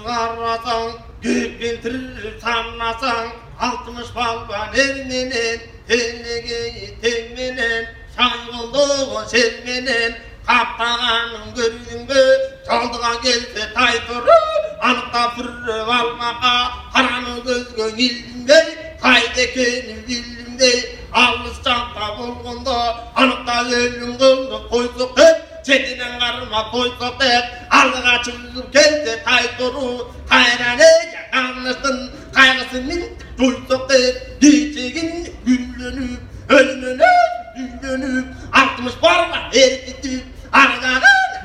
arasan, gökbentir sanlasan, 60 balvan elmenen, ellegeyi temenen, saygıldığı selmenen, kaptağanın gördün mü, çaldığa gelse tayturu, anıkta fırrıp almaka, karanı gözgön ildim bey, kaydekeni bildim bey, alыс çanta bolgonda, anıkta ölüm kıldı koysuk hep, çetinen karma koysuk hep, aldığa çözüp gelse tayturu, kayranece kanlısın, kaygısının duysuk hep, geçegin güllenip, ölümüne güllenip, 60 barba erkitip, argağın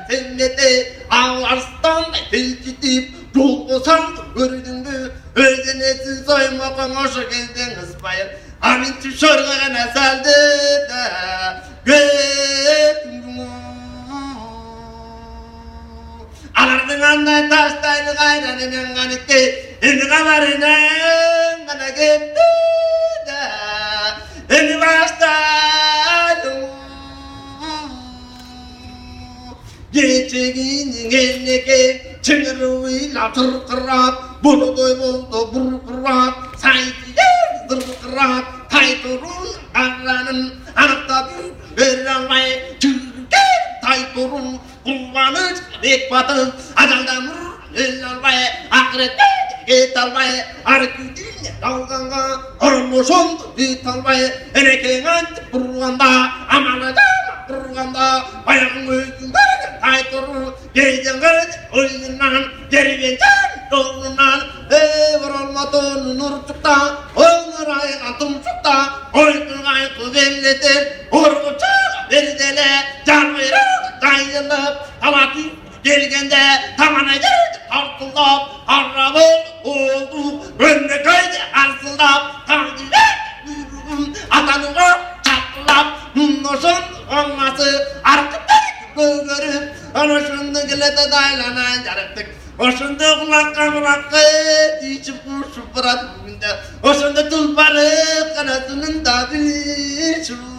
sennete, ağlarstan telkitip, yol bosandım gördün mü, özdenesin soymakon hoşa geldin ısmayın, amin tüşörgağına saldı da, götüm. Alardın anday taştaylı gayranının kanıkke, eni kamarının kana gitti da, eni baştaylı. Geçeginin elleke, çıngırıyla tırkırap, buludoy buldu burkırap, saytiler tırkırap, tayturun arranın, anıkta bir almay, çürgen tayturun, kullanıç bekbatın, acaldan el almay, ahirette get almay, arküdüne dalganga, ormuşondu bit almay, eneken antip burganda, amalada burganda, bayağın öykün barıca tayturun, geyden garıca oyundan, geribencen yolundan, vurulmadın nurcukta, onur ayığa tumcukta, oykun aykı belledir, urguçağa verdele, can verir, dayılıp, talatı gelgende, tamana geldi, tartılap, harrabıl oldu, önüne kaydı, arsılap, kaldiler, buyruğum, atanıma çatlap, nunnoşun olması, arkıtlar görüp, onu şundu gilete daylanan jarıktık, o şundu kulakka, içip kuşup bırak bugünde, o şundu tulparı, kanatının da bir çubuğu.